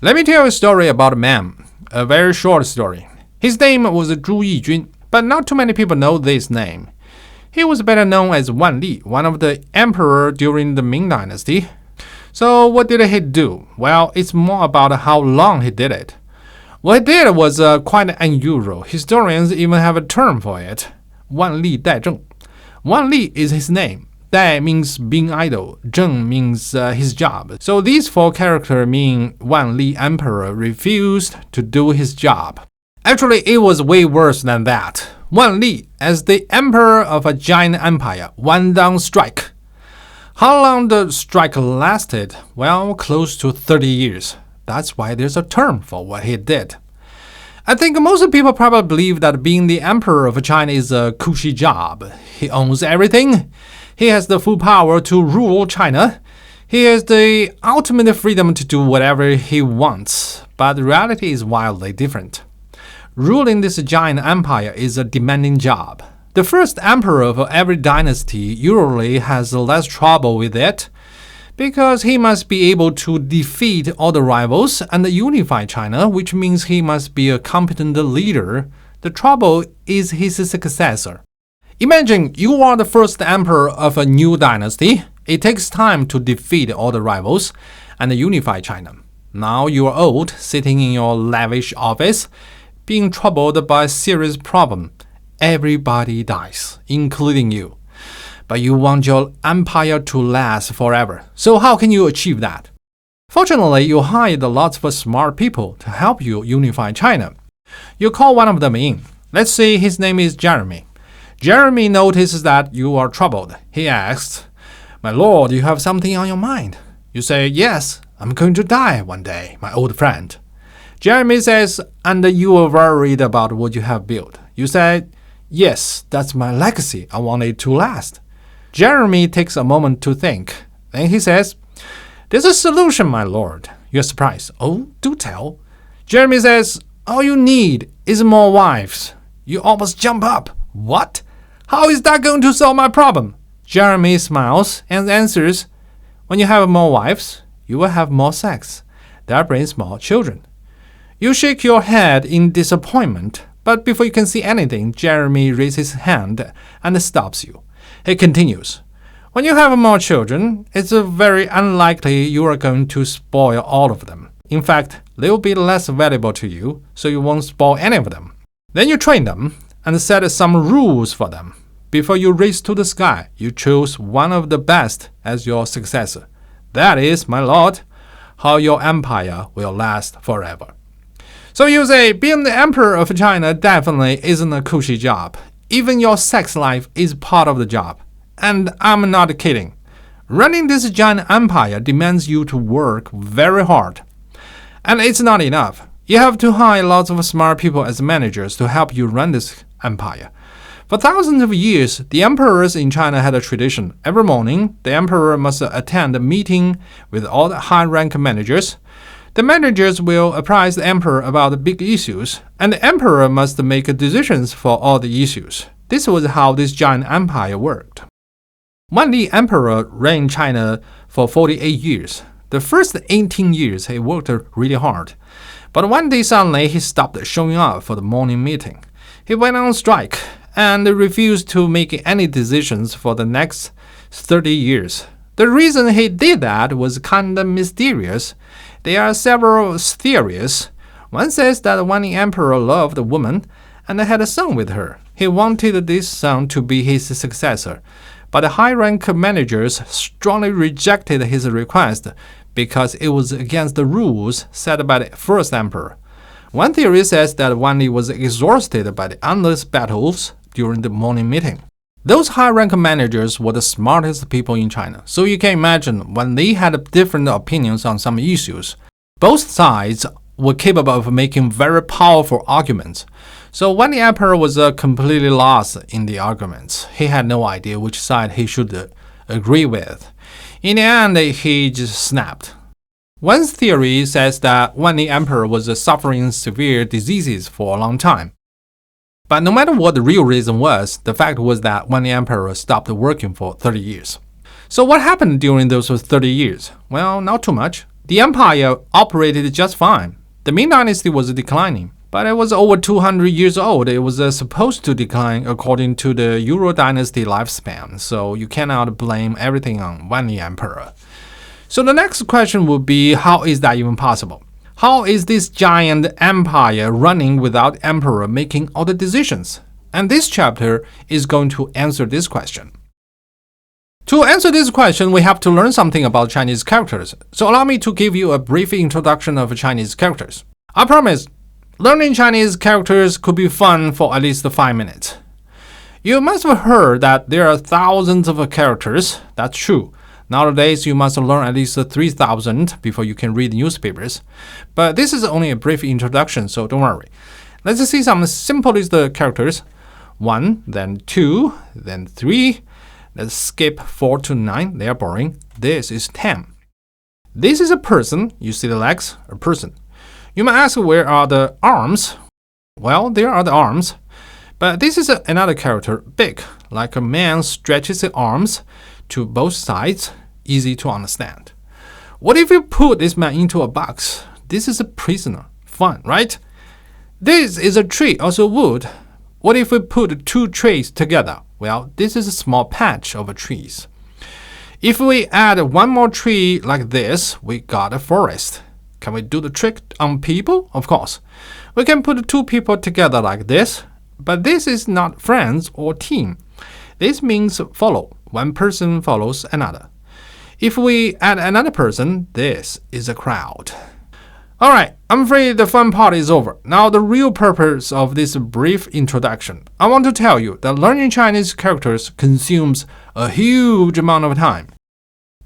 Let me tell you a story about a man, a very short story. His name was Zhu Yijun, but not too many people know this name. He was better known as Wanli, one of the emperors during the Ming Dynasty. So what did he do? Well, it's more about how long he did it. What he did was quite unusual. Historians even have a term for it. Wanli Daizheng. Wanli is his name. Dai means being idle. Zheng means his job. So these four characters mean Wanli Emperor refused to do his job. Actually, it was way worse than that. Wanli, as the emperor of a giant empire, went on strike. How long the strike lasted? Well, close to 30 years. That's why there's a term for what he did. I think most people probably believe that being the emperor of China is a cushy job. He owns everything. He has the full power to rule China. He has the ultimate freedom to do whatever he wants. But the reality is wildly different. Ruling this giant empire is a demanding job. The first emperor of every dynasty usually has less trouble with it because he must be able to defeat all the rivals and unify China, which means he must be a competent leader. The trouble is his successor. Imagine you are the first emperor of a new dynasty. It takes time to defeat all the rivals and unify China. Now you are old, sitting in your lavish office, being troubled by a serious problem. Everybody dies, including you. But you want your empire to last forever. So how can you achieve that? Fortunately, you hired lots of smart people to help you unify China. You call one of them in. Let's say his name is Jeremy. Jeremy notices that you are troubled. He asks, "My lord, you have something on your mind." You say, "Yes, I'm going to die one day, my old friend." Jeremy says, "And you are worried about what you have built." You say, "Yes, that's my legacy. I want it to last." Jeremy takes a moment to think. Then he says, "There's a solution, my lord." You're surprised. "Oh, do tell." Jeremy says, "All you need is more wives." You almost jump up. "What? How is that going to solve my problem?" Jeremy smiles and answers, "When you have more wives, you will have more sex. That brings more children." You shake your head in disappointment, but before you can see anything, Jeremy raises his hand and stops you. He continues, "When you have more children, it's very unlikely you are going to spoil all of them. In fact, they will be less valuable to you, so you won't spoil any of them. Then you train them and set some rules for them. Before you race to the sky, you choose one of the best as your successor. That is, my lord, how your empire will last forever." So you say, being the emperor of China definitely isn't a cushy job. Even your sex life is part of the job. And I'm not kidding. Running this giant empire demands you to work very hard. And it's not enough. You have to hire lots of smart people as managers to help you run this empire. For thousands of years, the emperors in China had a tradition. Every morning, the emperor must attend a meeting with all the high-rank managers. The managers will apprise the emperor about the big issues, and the emperor must make decisions for all the issues. This was how this giant empire worked. Wanli Emperor reigned China for 48 years. The first 18 years, he worked really hard. But one day suddenly, he stopped showing up for the morning meeting. He went on strike and refused to make any decisions for the next 30 years. The reason he did that was kind of mysterious. There are several theories. One says that Wanli Emperor loved a woman and had a son with her. He wanted this son to be his successor, but the high-rank managers strongly rejected his request because it was against the rules set by the first emperor. One theory says that Wanli was exhausted by the endless battles during the morning meeting. Those high-rank managers were the smartest people in China, so you can imagine when they had different opinions on some issues, both sides were capable of making very powerful arguments. So when the emperor was completely lost in the arguments, he had no idea which side he should agree with. In the end, he just snapped. One theory says that Wanli Emperor was suffering severe diseases for a long time. But no matter what the real reason was, the fact was that Wanli Emperor stopped working for 30 years. So what happened during those 30 years? Well, not too much. The empire operated just fine. The Ming Dynasty was declining, but it was over 200 years old. It was supposed to decline according to the Euro Dynasty lifespan, so you cannot blame everything on Wanli Emperor. So the next question would be, how is that even possible? How is this giant empire running without emperor making all the decisions? And this chapter is going to answer this question. To answer this question, we have to learn something about Chinese characters. So allow me to give you a brief introduction of Chinese characters. I promise, learning Chinese characters could be fun for at least 5 minutes. You must have heard that there are thousands of characters. That's true. Nowadays, you must learn at least 3,000 before you can read newspapers. But this is only a brief introduction, so don't worry. Let's see some simplest characters. 1, then 2, then 3. Let's skip 4 to 9. They are boring. This is 10. This is a person. You see the legs? A person. You might ask, where are the arms? Well, there are the arms. But this is another character, big, like a man stretches his arms to both sides, easy to understand. What if you put this man into a box? This is a prisoner. Fun, right? This is a tree, also wood. What if we put 2 trees together? Well, this is a small patch of trees. If we add 1 more tree like this, we got a forest. Can we do the trick on people? Of course. We can put 2 people together like this, but this is not friends or team. This means follow. 1 person follows another. If we add another person, this is a crowd. Alright, I'm afraid the fun part is over. Now the real purpose of this brief introduction. I want to tell you that learning Chinese characters consumes a huge amount of time.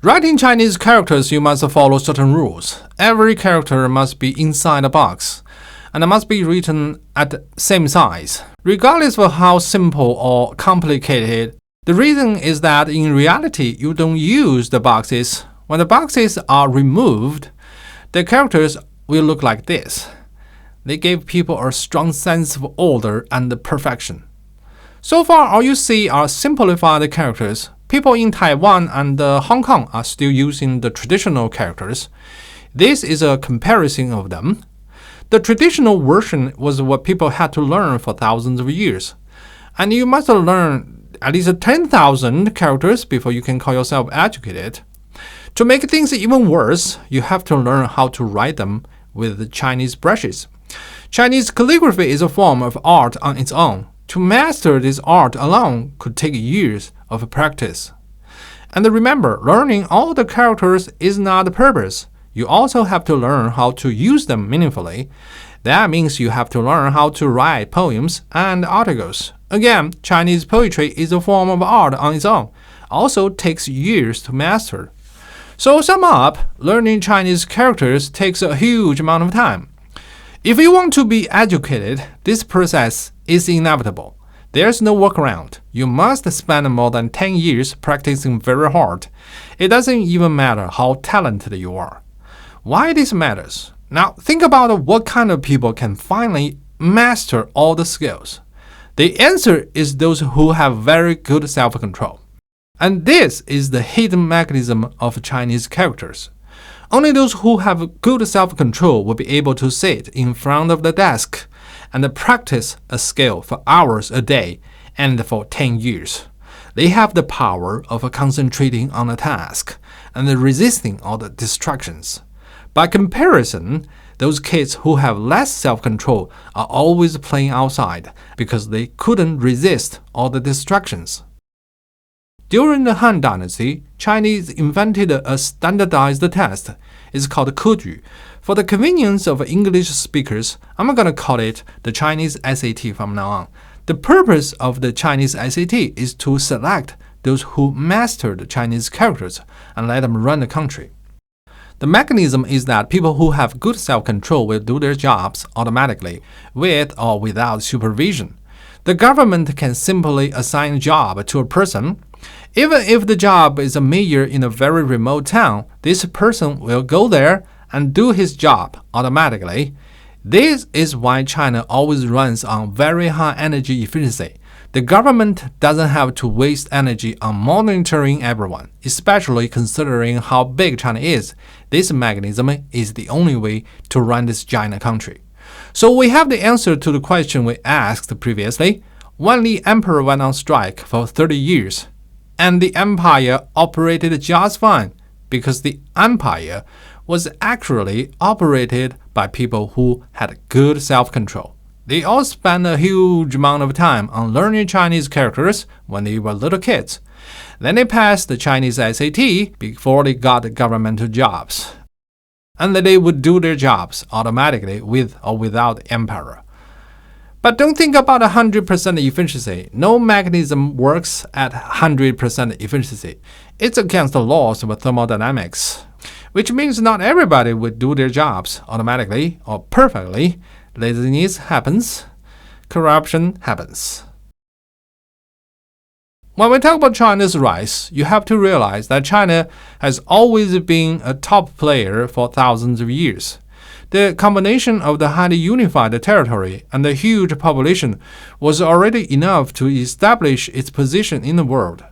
Writing Chinese characters, you must follow certain rules. Every character must be inside a box, and it must be written at the same size, regardless of how simple or complicated. The reason is that in reality, you don't use the boxes. When the boxes are removed, the characters will look like this. They give people a strong sense of order and perfection. So far, all you see are simplified characters. People in Taiwan and Hong Kong are still using the traditional characters. This is a comparison of them. The traditional version was what people had to learn for thousands of years. And you must learn at least 10,000 characters before you can call yourself educated. To make things even worse, you have to learn how to write them with Chinese brushes. Chinese calligraphy is a form of art on its own. To master this art alone could take years of practice. And remember, learning all the characters is not the purpose. You also have to learn how to use them meaningfully. That means you have to learn how to write poems and articles. Again, Chinese poetry is a form of art on its own. Also takes years to master. So sum up, learning Chinese characters takes a huge amount of time. If you want to be educated, this process is inevitable. There's no workaround. You must spend more than 10 years practicing very hard. It doesn't even matter how talented you are. Why this matters? Now, think about what kind of people can finally master all the skills. The answer is those who have very good self-control. And this is the hidden mechanism of Chinese characters. Only those who have good self-control will be able to sit in front of the desk and practice a skill for hours a day and for 10 years. They have the power of concentrating on a task and resisting all the distractions. By comparison, those kids who have less self-control are always playing outside because they couldn't resist all the distractions. During the Han Dynasty, Chinese invented a standardized test. It's called Keju. For the convenience of English speakers, I'm going to call it the Chinese SAT from now on. The purpose of the Chinese SAT is to select those who mastered Chinese characters and let them run the country. The mechanism is that people who have good self-control will do their jobs automatically, with or without supervision. The government can simply assign a job to a person. Even if the job is a mayor in a very remote town, this person will go there and do his job automatically. This is why China always runs on very high energy efficiency. The government doesn't have to waste energy on monitoring everyone, especially considering how big China is. This mechanism is the only way to run this giant country. So we have the answer to the question we asked previously. Wanli Emperor went on strike for 30 years, and the empire operated just fine because the empire was actually operated by people who had good self-control. They all spent a huge amount of time on learning Chinese characters when they were little kids. Then they passed the Chinese SAT before they got governmental jobs. And they would do their jobs automatically with or without the emperor. But don't think about 100% efficiency. No mechanism works at 100% efficiency. It's against the laws of thermodynamics, which means not everybody would do their jobs automatically or perfectly. Laziness happens. Corruption happens. When we talk about China's rise, you have to realize that China has always been a top player for thousands of years. The combination of the highly unified territory and the huge population was already enough to establish its position in the world.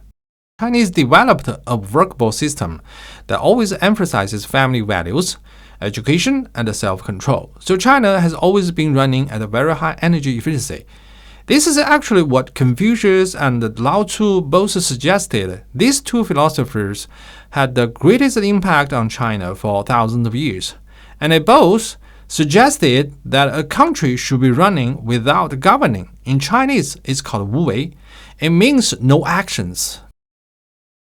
Chinese developed a workable system that always emphasizes family values, education, and self-control. So China has always been running at a very high energy efficiency. This is actually what Confucius and Lao Tzu both suggested. These two philosophers had the greatest impact on China for thousands of years, and they both suggested that a country should be running without governing. In Chinese, it's called Wu Wei. It means no actions.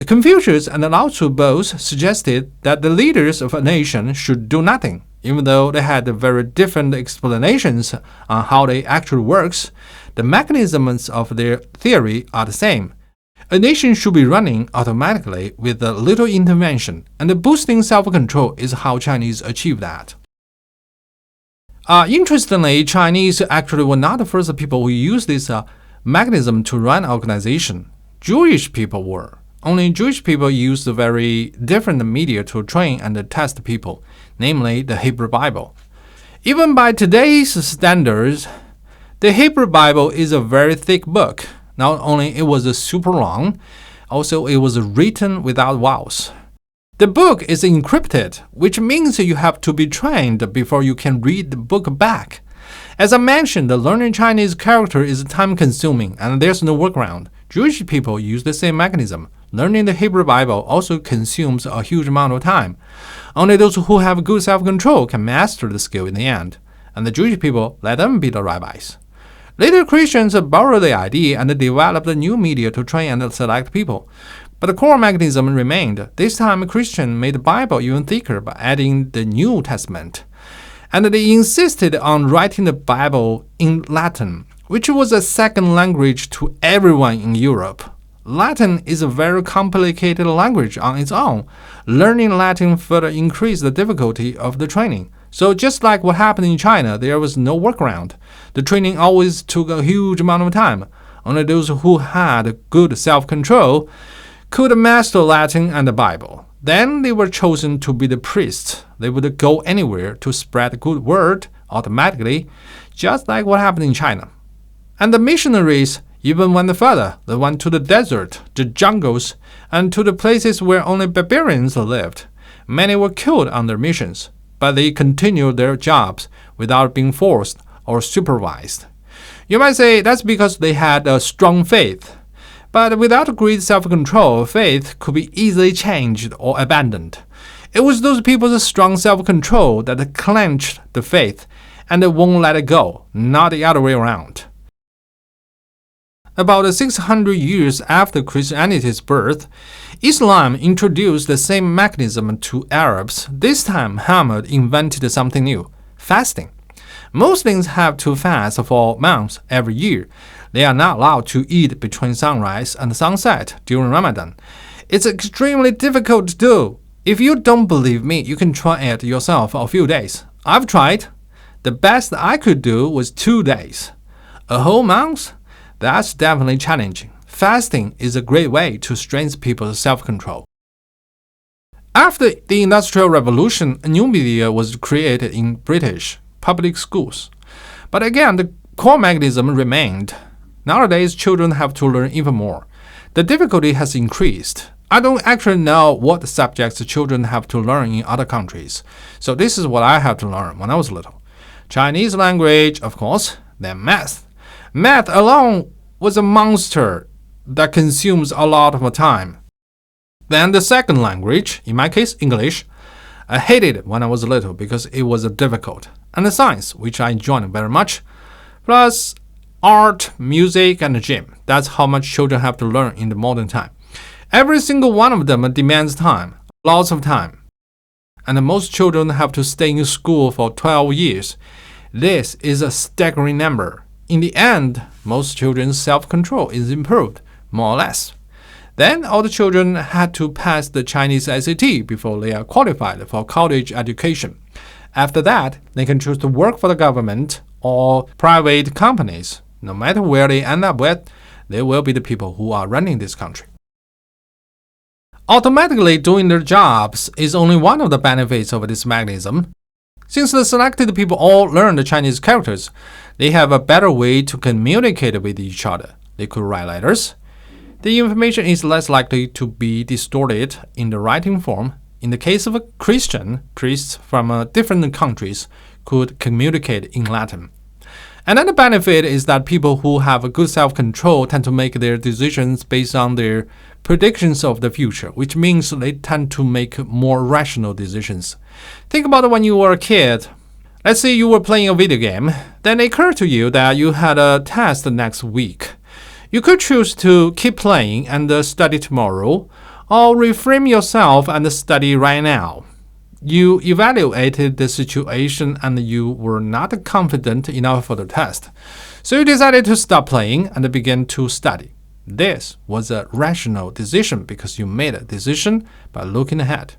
Confucius and Lao Tzu both suggested that the leaders of a nation should do nothing. Even though they had very different explanations on how they actually works, the mechanisms of their theory are the same. A nation should be running automatically with a little intervention, and boosting self-control is how Chinese achieve that. Interestingly, Chinese actually were not the first people who used this mechanism to run organization. Jewish people were. Only Jewish people used very different media to train and test people, namely the Hebrew Bible. Even by today's standards, the Hebrew Bible is a very thick book. Not only it was super long, also it was written without vowels. The book is encrypted, which means you have to be trained before you can read the book back. As I mentioned, learning Chinese character is time-consuming, and there's no workaround. Jewish people use the same mechanism. Learning the Hebrew Bible also consumes a huge amount of time. Only those who have good self-control can master the skill in the end, and the Jewish people let them be the rabbis. Later Christians borrowed the idea and developed a new media to train and select people. But the core mechanism remained. This time Christians made the Bible even thicker by adding the New Testament. And they insisted on writing the Bible in Latin, which was a second language to everyone in Europe. Latin is a very complicated language on its own. Learning Latin further increased the difficulty of the training. So just like what happened in China, there was no workaround. The training always took a huge amount of time. Only those who had good self-control could master Latin and the Bible. Then they were chosen to be the priests. They would go anywhere to spread the good word automatically, just like what happened in China. And the missionaries even went further. They went to the desert, the jungles, and to the places where only barbarians lived. Many were killed on their missions, but they continued their jobs without being forced or supervised. You might say that's because they had a strong faith. But without great self-control, faith could be easily changed or abandoned. It was those people's strong self-control that clenched the faith and won't let it go, not the other way around. About 600 years after Christianity's birth, Islam introduced the same mechanism to Arabs. This time, Muhammad invented something new: fasting. Muslims have to fast for months every year. They are not allowed to eat between sunrise and sunset during Ramadan. It's extremely difficult to do. If you don't believe me, you can try it yourself for a few days. I've tried. The best I could do was 2 days. A whole month? That's definitely challenging. Fasting is a great way to strengthen people's self-control. After the Industrial Revolution, a new media was created in British public schools. But again, the core mechanism remained. Nowadays, children have to learn even more. The difficulty has increased. I don't actually know what subjects children have to learn in other countries, so this is what I had to learn when I was little. Chinese language, of course, then math. Math alone was a monster that consumes a lot of time. Then the second language, in my case, English. I hated it when I was little because it was difficult. And the science, which I enjoyed very much. Plus art, music, and gym. That's how much children have to learn in the modern time. Every single one of them demands time, lots of time. And most children have to stay in school for 12 years. This is a staggering number. In the end, most children's self-control is improved, more or less. Then all the children had to pass the Chinese SAT before they are qualified for college education. After that, they can choose to work for the government or private companies. No matter where they end up with, they will be the people who are running this country. Automatically doing their jobs is only one of the benefits of this mechanism. Since the selected people all learn the Chinese characters, they have a better way to communicate with each other. They could write letters. The information is less likely to be distorted in the writing form. In the case of a Christian, priests from different countries could communicate in Latin. Another benefit is that people who have a good self-control tend to make their decisions based on their predictions of the future, which means they tend to make more rational decisions. Think about when you were a kid. Let's say you were playing a video game, then it occurred to you that you had a test next week. You could choose to keep playing and study tomorrow, or reframe yourself and study right now. You evaluated the situation and you were not confident enough for the test. So you decided to stop playing and begin to study. This was a rational decision because you made a decision by looking ahead.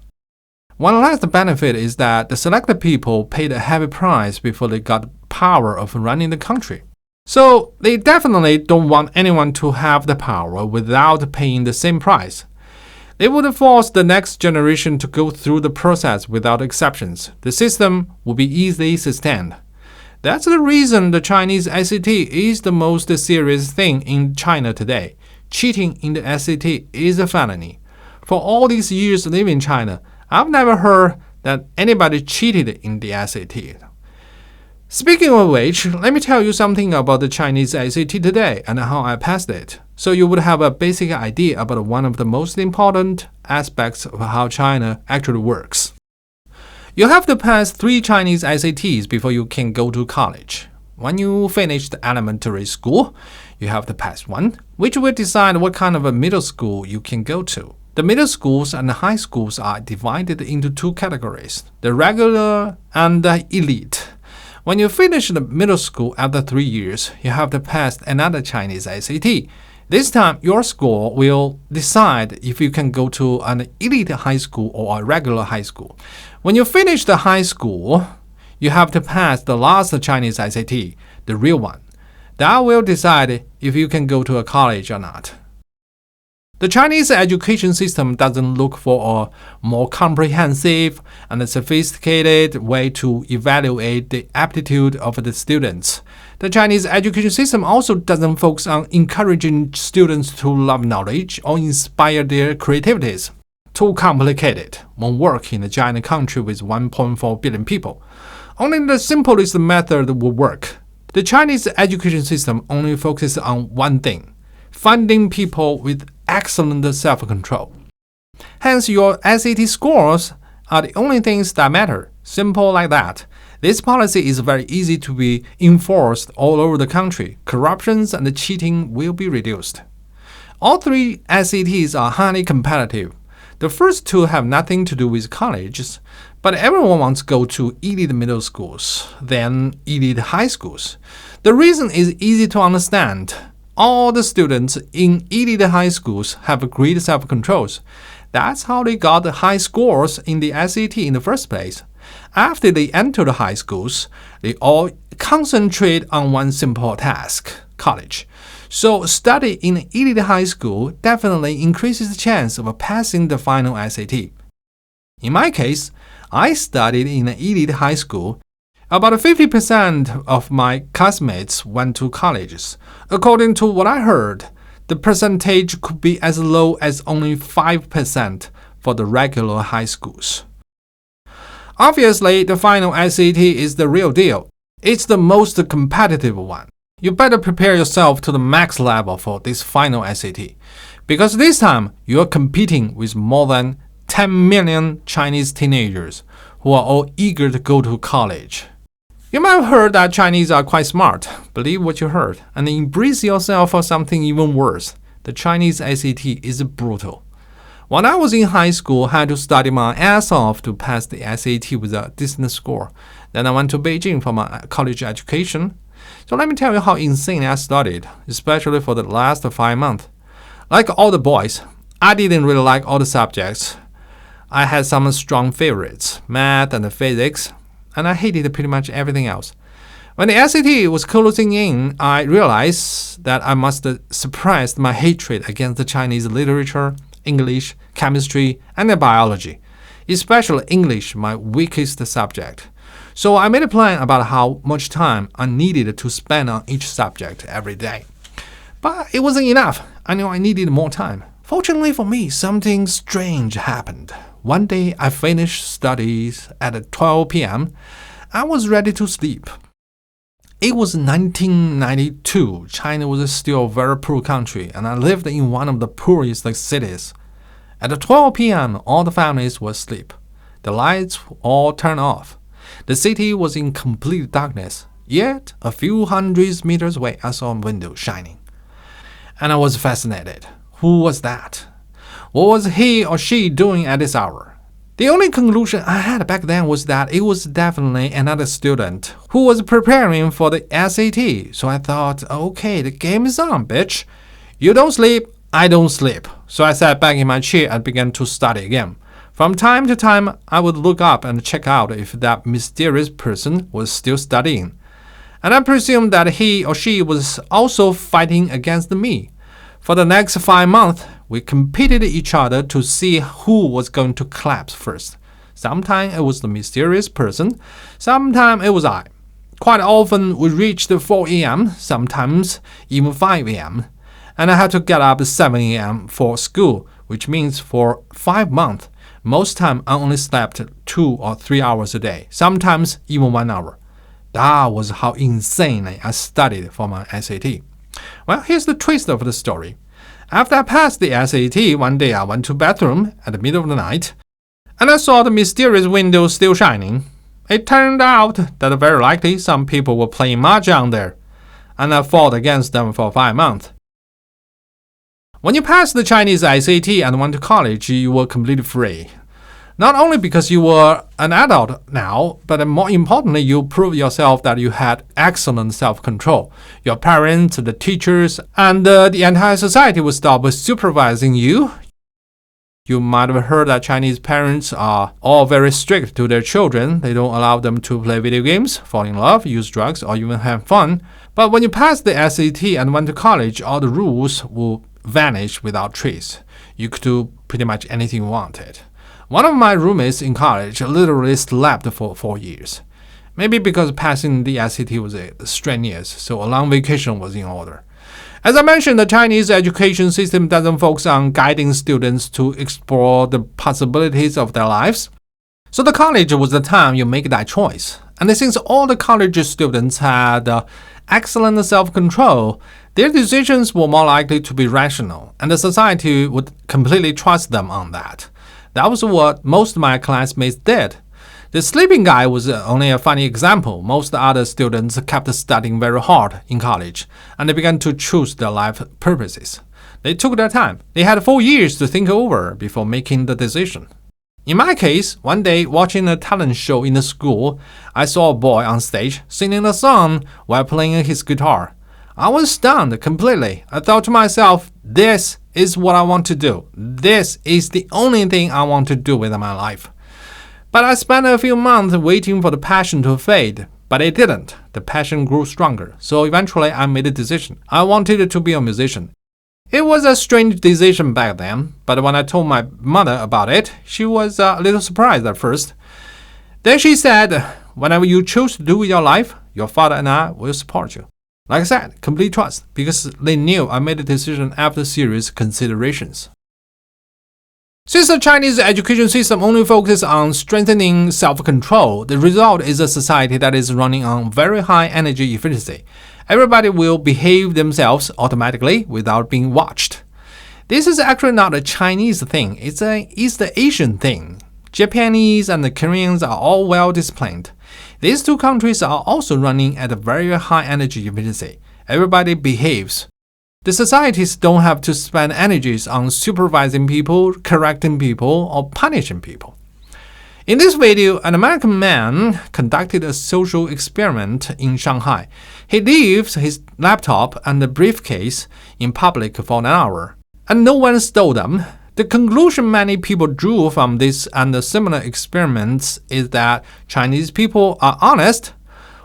One last benefit is that the selected people paid a heavy price before they got power of running the country. So they definitely don't want anyone to have the power without paying the same price. They would force the next generation to go through the process without exceptions. The system would be easily sustained. That's the reason the Chinese SAT is the most serious thing in China today. Cheating in the SAT is a felony. For all these years living in China, I've never heard that anybody cheated in the SAT. Speaking of which, let me tell you something about the Chinese SAT today and how I passed it, so you would have a basic idea about one of the most important aspects of how China actually works. You have to pass 3 Chinese SATs before you can go to college. When you finish the elementary school, you have to pass one, which will decide what kind of a middle school you can go to. The middle schools and the high schools are divided into 2 categories, the regular and the elite. When you finish the middle school after 3 years, you have to pass another Chinese SAT. This time, your score will decide if you can go to an elite high school or a regular high school. When you finish the high school, you have to pass the last Chinese SAT, the real one. That will decide if you can go to a college or not. The Chinese education system doesn't look for a more comprehensive and sophisticated way to evaluate the aptitude of the students. The Chinese education system also doesn't focus on encouraging students to love knowledge or inspire their creativities. Too complicated won't work in a giant country with 1.4 billion people. Only the simplest method will work. The Chinese education system only focuses on one thing: finding people with excellent self-control. Hence, your SAT scores are the only things that matter. Simple like that. This policy is very easy to be enforced all over the country. Corruptions and cheating will be reduced. All 3 SATs are highly competitive. The first 2 have nothing to do with colleges, but everyone wants to go to elite middle schools, then elite high schools. The reason is easy to understand. All the students in elite high schools have great self-controls. That's how they got the high scores in the SAT in the first place. After they enter the high schools, they all concentrate on one simple task: college. So study in an elite high school definitely increases the chance of passing the final SAT. In my case, I studied in an elite high school. About 50% of my classmates went to colleges. According to what I heard, the percentage could be as low as only 5% for the regular high schools. Obviously, the final SAT is the real deal. It's the most competitive one. You better prepare yourself to the max level for this final SAT, because this time you are competing with more than 10 million Chinese teenagers who are all eager to go to college. You might have heard that Chinese are quite smart. Believe what you heard and embrace yourself for something even worse. The Chinese SAT is brutal. When I was in high school, I had to study my ass off to pass the SAT with a decent score. Then I went to Beijing for my college education. So let me tell you how insane I studied, especially for the last 5 months. Like all the boys, I didn't really like all the subjects. I had some strong favorites, math and physics, and I hated pretty much everything else. When the SAT was closing in, I realized that I must suppress my hatred against the Chinese literature, English, chemistry, and biology, especially English, my weakest subject. So I made a plan about how much time I needed to spend on each subject every day. But it wasn't enough. I knew I needed more time. Fortunately for me, something strange happened. One day I finished studies at 12 p.m. I was ready to sleep. It was 1992. China was still a very poor country, and I lived in one of the poorest cities. At 12 p.m., all the families were asleep. The lights all turned off. The city was in complete darkness. Yet, a few hundred meters away, I saw a window shining. And I was fascinated. Who was that? What was he or she doing at this hour? The only conclusion I had back then was that it was definitely another student who was preparing for the SAT. So I thought, okay, the game is on, bitch. You don't sleep, I don't sleep. So I sat back in my chair and began to study again. From time to time, I would look up and check out if that mysterious person was still studying. And I presumed that he or she was also fighting against me. For the next 5 months, we competed each other to see who was going to collapse first. Sometimes it was the mysterious person, sometimes it was I. Quite often we reached 4 a.m., sometimes even 5 a.m. And I had to get up at 7 a.m. for school, which means for 5 months, most time I only slept 2 or 3 hours a day, sometimes even 1 hour. That was how insanely I studied for my SAT. Well, here's the twist of the story. After I passed the SAT, one day I went to the bathroom at the middle of the night, and I saw the mysterious window still shining. It turned out that very likely some people were playing mahjong there, and I fought against them for 5 months. When you pass the Chinese SAT and went to college, you were completely free. Not only because you were an adult now, but more importantly, you proved yourself that you had excellent self-control. Your parents, the teachers, and the entire society would stop supervising you. You might have heard that Chinese parents are all very strict to their children. They don't allow them to play video games, fall in love, use drugs, or even have fun. But when you pass the SAT and went to college, all the rules will vanish without trace. You could do pretty much anything you wanted. One of my roommates in college literally slept for 4 years. Maybe because passing the SAT was strenuous, so a long vacation was in order. As I mentioned, the Chinese education system doesn't focus on guiding students to explore the possibilities of their lives. So the college was the time you make that choice. And since all the college students had excellent self-control, their decisions were more likely to be rational, and the society would completely trust them on that. That was what most of my classmates did. The sleeping guy was only a funny example. Most other students kept studying very hard in college, and they began to choose their life purposes. They took their time. They had 4 years to think over before making the decision. In my case, one day, watching a talent show in the school, I saw a boy on stage singing a song while playing his guitar. I was stunned completely. I thought to myself, this is what I want to do. This is the only thing I want to do with my life. But I spent a few months waiting for the passion to fade, but it didn't. The passion grew stronger, so eventually I made a decision. I wanted to be a musician. It was a strange decision back then, but when I told my mother about it, she was a little surprised at first. Then she said, whatever you choose to do with your life, your father and I will support you. Like I said, complete trust, because they knew I made a decision after serious considerations. Since the Chinese education system only focuses on strengthening self-control, the result is a society that is running on very high energy efficiency. Everybody will behave themselves automatically without being watched. This is actually not a Chinese thing, it's an East Asian thing. Japanese and the Koreans are all well disciplined. These two countries are also running at a very high energy efficiency. Everybody behaves. The societies don't have to spend energies on supervising people, correcting people, or punishing people. In this video, an American man conducted a social experiment in Shanghai. He leaves his laptop and a briefcase in public for an hour, and no one stole them. The conclusion many people drew from this and similar experiments is that Chinese people are honest,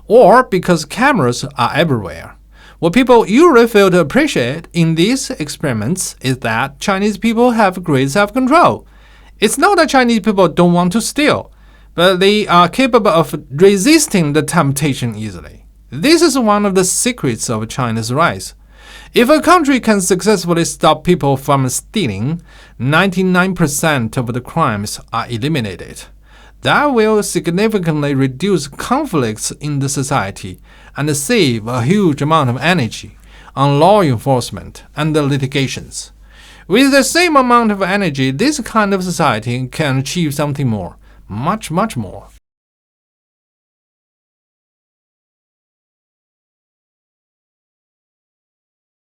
or because cameras are everywhere. What people usually fail to appreciate in these experiments is that Chinese people have great self-control. It's not that Chinese people don't want to steal, but they are capable of resisting the temptation easily. This is one of the secrets of China's rise. If a country can successfully stop people from stealing, 99% of the crimes are eliminated. That will significantly reduce conflicts in the society and save a huge amount of energy on law enforcement and the litigations. With the same amount of energy, this kind of society can achieve something more, much more.